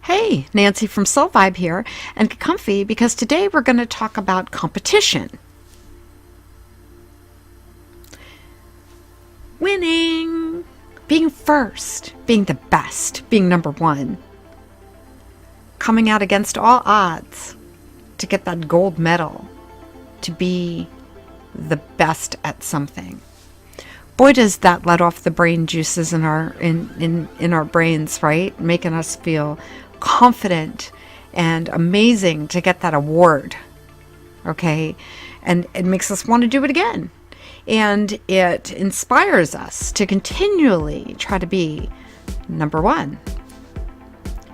Hey, Nancy from Soulvibe here, and get comfy because today we're going to talk about competition. Winning, being first, being the best, being number one, coming out against all odds to get that gold medal, to be the best at something. Boy, does that let off the brain juices in our brains, right? Making us feel confident and amazing to get that award. Okay? And it makes us want to do it again. And it inspires us to continually try to be number one.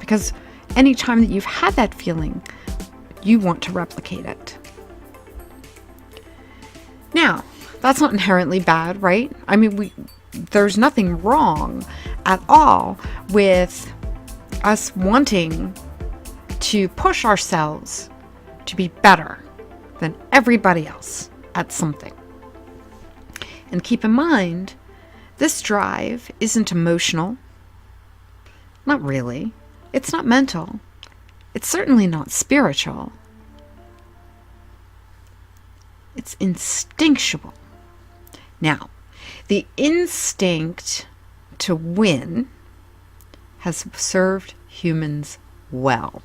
Because anytime that you've had that feeling, you want to replicate it. Now, that's not inherently bad, right? I mean, there's nothing wrong at all with us wanting to push ourselves to be better than everybody else at something. And keep in mind, this drive isn't emotional. Not really. It's not mental. It's certainly not spiritual. It's instinctual. Now, the instinct to win has served humans well.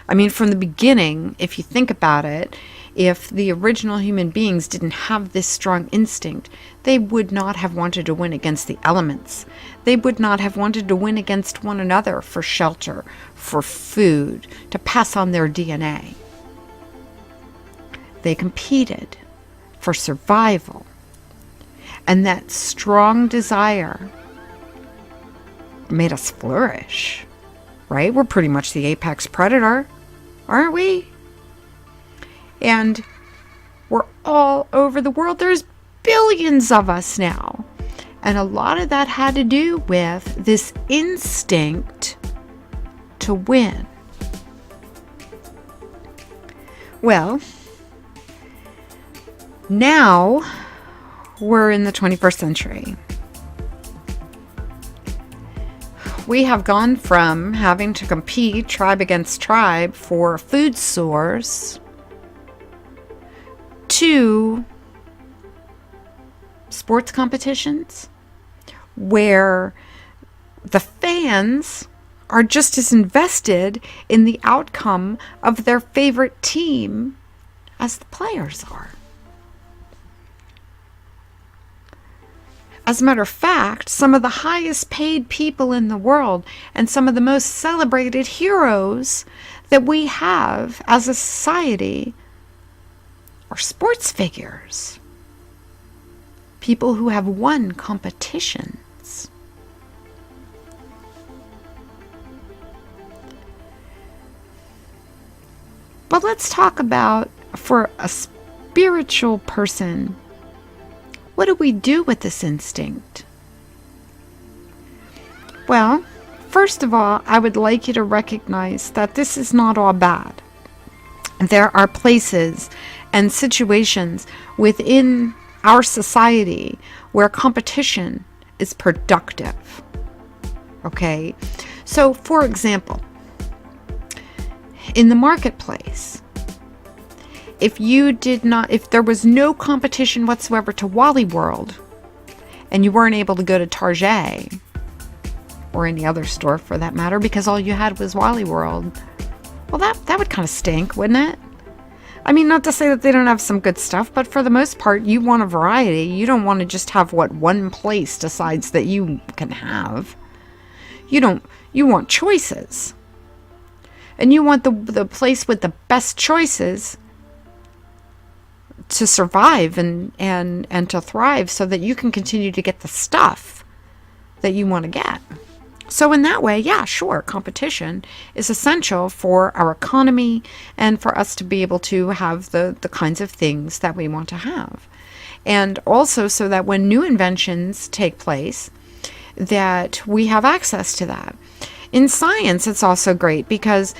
I mean, from the beginning, if you think about it, if the original human beings didn't have this strong instinct, they would not have wanted to win against the elements. They would not have wanted to win against one another for shelter, for food, to pass on their DNA. They competed for survival. And that strong desire made us flourish, right? We're pretty much the apex predator, aren't we? And we're all over the world. There's billions of us now. And a lot of that had to do with this instinct to win. Well, now we're in the 21st century. We have gone from having to compete tribe against tribe for a food source to sports competitions where the fans are just as invested in the outcome of their favorite team as the players are. As a matter of fact, some of the highest paid people in the world and some of the most celebrated heroes that we have as a society are sports figures. People who have won competitions. But let's talk about, for a spiritual person, what do we do with this instinct? Well, first of all, I would like you to recognize that this is not all bad. There are places and situations within our society where competition is productive. Okay? So, for example, in the marketplace, if there was no competition whatsoever to Wally World, and you weren't able to go to Target, or any other store for that matter, because all you had was Wally World, well, that would kind of stink, wouldn't it? I mean, not to say that they don't have some good stuff, but for the most part, you want a variety. You don't want to just have what one place decides that you can have. You want choices. And you want the place with the best choices to survive and to thrive so that you can continue to get the stuff that you want to get. So in that way, yeah, sure, competition is essential for our economy and for us to be able to have the kinds of things that we want to have. And also so that when new inventions take place, that we have access to that. In science, it's also great because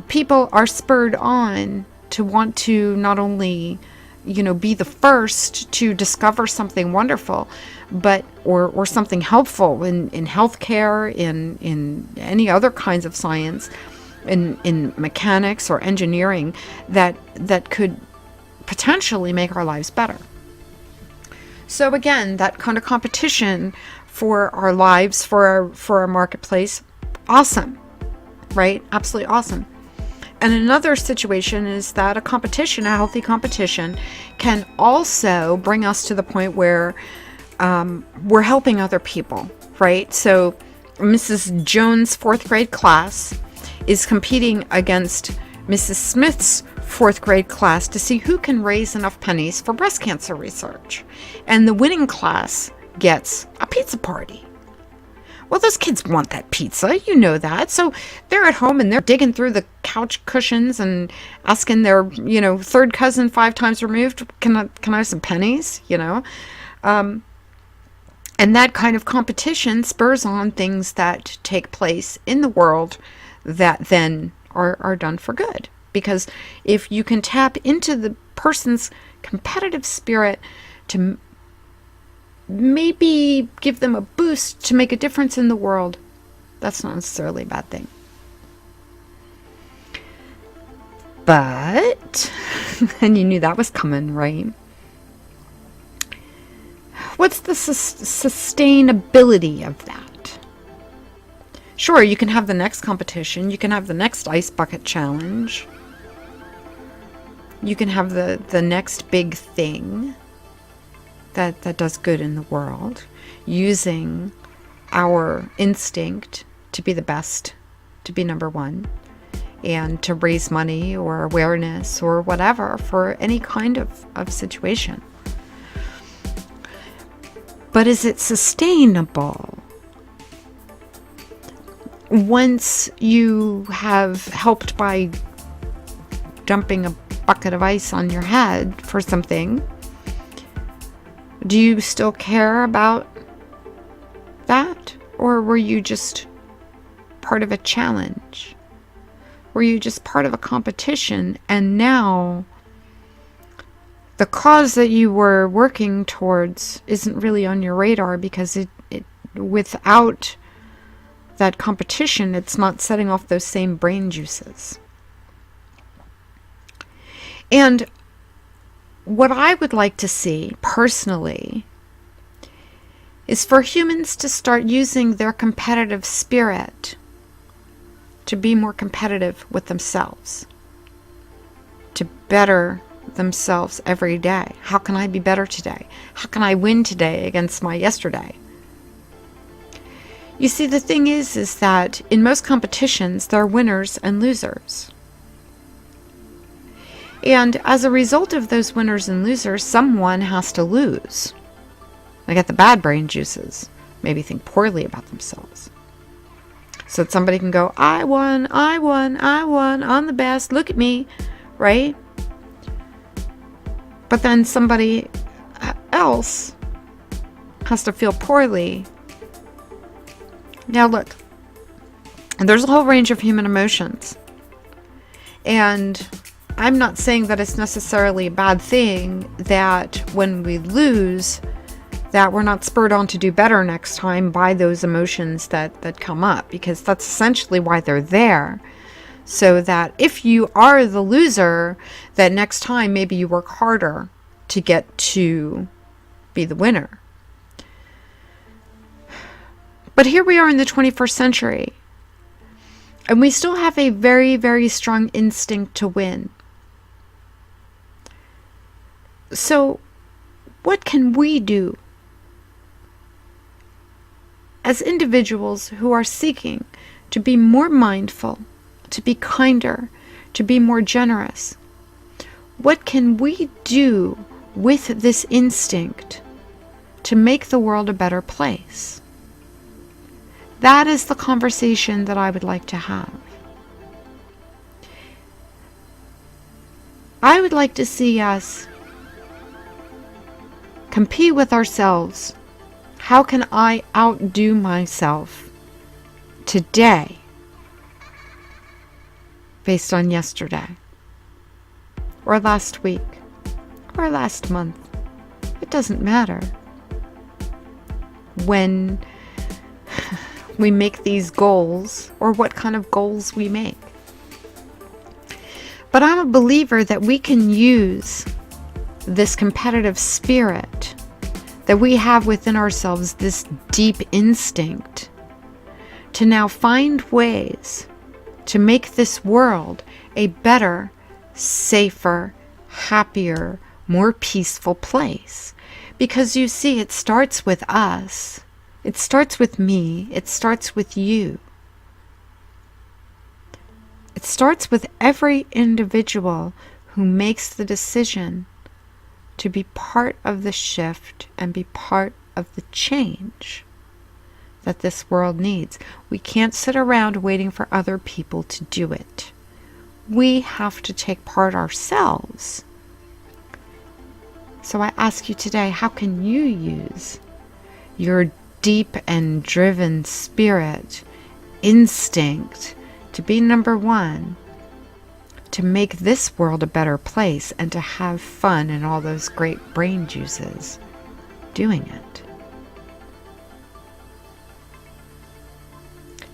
people are spurred on to want to not only be the first to discover something wonderful, but or something helpful in healthcare, in any other kinds of science, in mechanics or engineering, that could potentially make our lives better. So again, that kind of competition for our lives, for our marketplace, awesome, right? Absolutely awesome. And another situation is that a healthy competition, can also bring us to the point where we're helping other people, right? So Mrs. Jones' 4th grade class is competing against Mrs. Smith's 4th grade class to see who can raise enough pennies for breast cancer research. And the winning class gets a pizza party. Well, those kids want that pizza, you know that. So they're at home and they're digging through the couch cushions and asking their, third cousin 5 times removed, can I have some pennies, And that kind of competition spurs on things that take place in the world that then are done for good. Because if you can tap into the person's competitive spirit to maybe give them a boost to make a difference in the world, that's not necessarily a bad thing. But, and you knew that was coming, right? What's the sustainability of that? Sure, you can have the next competition. You can have the next ice bucket challenge. You can have the next big thing that does good in the world, using our instinct to be the best, to be number one, and to raise money or awareness or whatever for any kind of situation. But is it sustainable? Once you have helped by dumping a bucket of ice on your head for something, do you still care about that? Or were you just part of a challenge? Were you just part of a competition, and now the cause that you were working towards isn't really on your radar because it without that competition, it's not setting off those same brain juices. And what I would like to see personally is for humans to start using their competitive spirit to be more competitive with themselves, to better themselves every day. How can I be better today? How can I win today against my yesterday? You see, the thing is that in most competitions, there are winners and losers. And as a result of those winners and losers, someone has to lose. They get the bad brain juices, maybe think poorly about themselves. So that somebody can go, I won, I'm the best, look at me, right? But then somebody else has to feel poorly. Now look, there's a whole range of human emotions. And I'm not saying that it's necessarily a bad thing that when we lose, that we're not spurred on to do better next time by those emotions that come up, because that's essentially why they're there. So that if you are the loser, that next time maybe you work harder to get to be the winner. But here we are in the 21st century, and we still have a very, very strong instinct to win. So what can we do as individuals who are seeking to be more mindful, to be kinder, to be more generous? What can we do with this instinct to make the world a better place? That is the conversation that I would like to have. I would like to see us compete with ourselves. How can I outdo myself today based on yesterday or last week or last month. It doesn't matter. When we make these goals, or what kind of goals we make. But I'm a believer that we can use this competitive spirit that we have within ourselves, this deep instinct, to now find ways to make this world a better, safer, happier, more peaceful place. Because you see, it starts with us. It starts with me. It starts with you. It starts with every individual who makes the decision to be part of the shift and be part of the change that this world needs. We can't sit around waiting for other people to do it. We have to take part ourselves. So I ask you today, how can you use your deep and driven spirit, instinct, to be number one, to make this world a better place and to have fun and all those great brain juices doing it?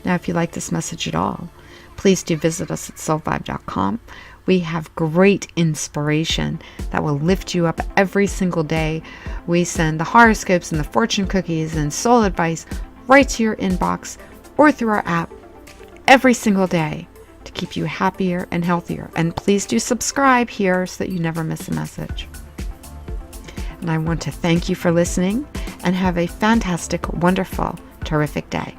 Now, if you like this message at all, please do visit us at soulvibe.com. We have great inspiration that will lift you up every single day. We send the horoscopes and the fortune cookies and soul advice right to your inbox or through our app every single day to keep you happier and healthier. And please do subscribe here so that you never miss a message. And I want to thank you for listening and have a fantastic, wonderful, terrific day.